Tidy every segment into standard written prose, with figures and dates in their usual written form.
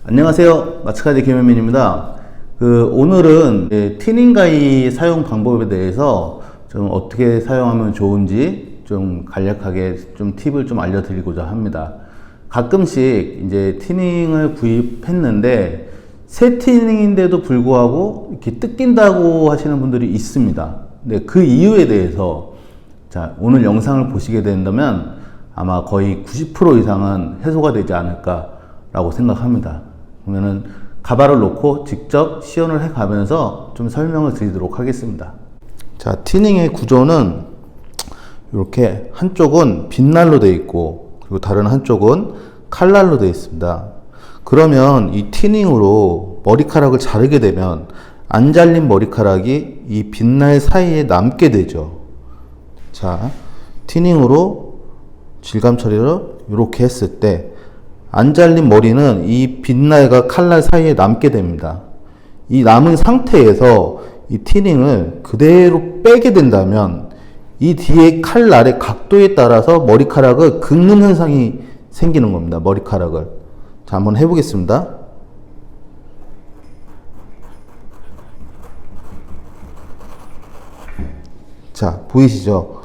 안녕하세요. 마츠카제 김현민입니다. 오늘은 티닝 가위 사용 방법에 대해서 좀 어떻게 사용하면 좋은지 좀 간략하게 좀 팁을 좀 알려드리고자 합니다. 가끔씩 이제 티닝을 구입했는데 새 티닝인데도 불구하고 이렇게 뜯긴다고 하시는 분들이 있습니다. 근데 그 이유에 대해서 오늘 영상을 보시게 된다면 아마 거의 90% 이상은 해소가 되지 않을까라고 생각합니다. 그러면은 가발을 놓고 직접 시연을 해 가면서 좀 설명을 드리도록 하겠습니다. 티닝의 구조는 이렇게 한쪽은 빗날로 되어 있고 그리고 다른 한쪽은 칼날로 되어 있습니다. 그러면 이 티닝으로 머리카락을 자르게 되면 안 잘린 머리카락이 이 빗날 사이에 남게 되죠. 티닝으로 질감 처리를 이렇게 했을 때 안 잘린 머리는 이 빗날과 칼날 사이에 남게 됩니다. 이 남은 상태에서 이 티닝을 그대로 빼게 된다면 이 뒤에 칼날의 각도에 따라서 머리카락을 긁는 현상이 생기는 겁니다. 머리카락을. 한번 해보겠습니다. 보이시죠?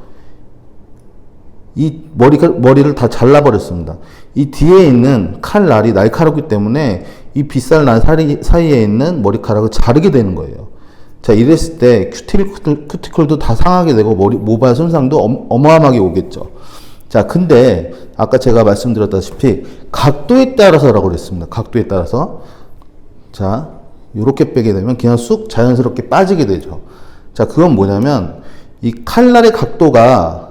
이 머리를 다 잘라버렸습니다. 이 뒤에 있는 칼날이 날카롭기 때문에 이 빗살 날 사이에 있는 머리카락을 자르게 되는 거예요. 이랬을 때 큐티클도 다 상하게 되고 모발 손상도 어마어마하게 오겠죠. 근데 아까 제가 말씀드렸다시피 각도에 따라서라고 그랬습니다. 각도에 따라서. 요렇게 빼게 되면 그냥 쑥 자연스럽게 빠지게 되죠. 그건 뭐냐면 이 칼날의 각도가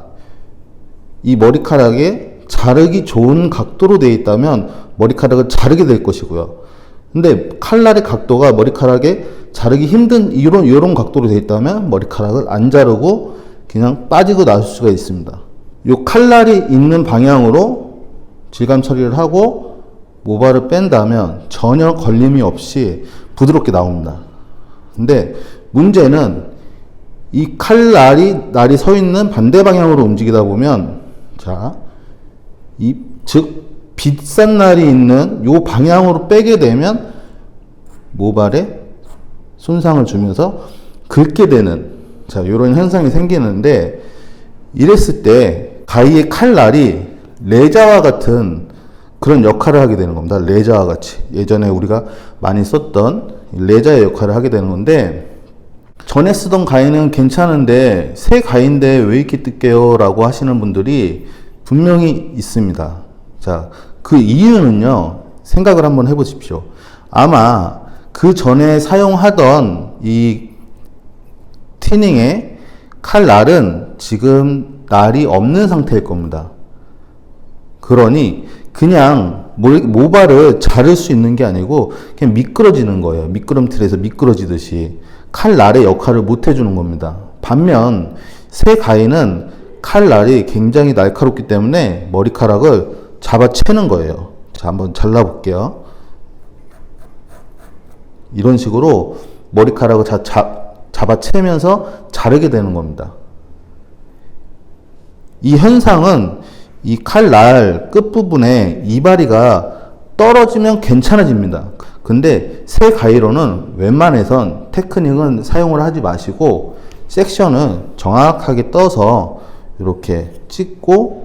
이 머리카락에 자르기 좋은 각도로 되어 있다면 머리카락을 자르게 될 것이고요. 근데 칼날의 각도가 머리카락에 자르기 힘든 이런 각도로 되어 있다면 머리카락을 안 자르고 그냥 빠지고 나올 수가 있습니다. 요 칼날이 있는 방향으로 질감 처리를 하고 모발을 뺀다면 전혀 걸림이 없이 부드럽게 나옵니다. 근데 문제는 이 날이 서 있는 반대 방향으로 움직이다 보면 즉 빗산 날이 있는 요 방향으로 빼게 되면 모발에 손상을 주면서 긁게 되는 요런 현상이 생기는데, 이랬을 때 가위의 칼날이 레자와 같은 그런 역할을 하게 되는 겁니다. 레자와 같이 예전에 우리가 많이 썼던 레자의 역할을 하게 되는 건데, 전에 쓰던 가위는 괜찮은데 새 가위인데 왜 이렇게 뜯겨요? 라고 하시는 분들이 분명히 있습니다. 그 이유는요, 생각을 한번 해보십시오. 아마 그 전에 사용하던 이 티닝의 칼날은 지금 날이 없는 상태일 겁니다. 그러니 그냥 모발을 자를 수 있는 게 아니고 그냥 미끄러지는 거예요. 미끄럼틀에서 미끄러지듯이 칼날의 역할을 못 해주는 겁니다. 반면 새 가위는 칼날이 굉장히 날카롭기 때문에 머리카락을 잡아채는 거예요. 한번 잘라볼게요. 이런 식으로 머리카락을 잡아채면서 자르게 되는 겁니다. 이 현상은 이 칼날 끝부분에 이바리가 떨어지면 괜찮아집니다. 근데 새 가위로는 웬만해선 테크닉은 사용을 하지 마시고 섹션을 정확하게 떠서 이렇게 찍고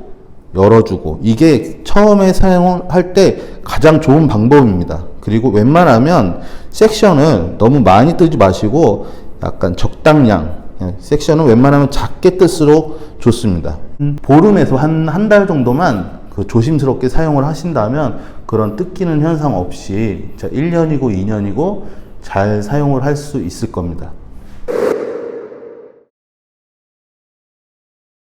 열어주고, 이게 처음에 사용할 때 가장 좋은 방법입니다. 그리고 웬만하면 섹션을 너무 많이 뜨지 마시고 약간 적당량, 섹션은 웬만하면 작게 뜰수록 좋습니다. 보름에서 한 달 정도만 조심스럽게 사용을 하신다면 그런 뜯기는 현상 없이 1년이고 2년이고 잘 사용을 할 수 있을 겁니다.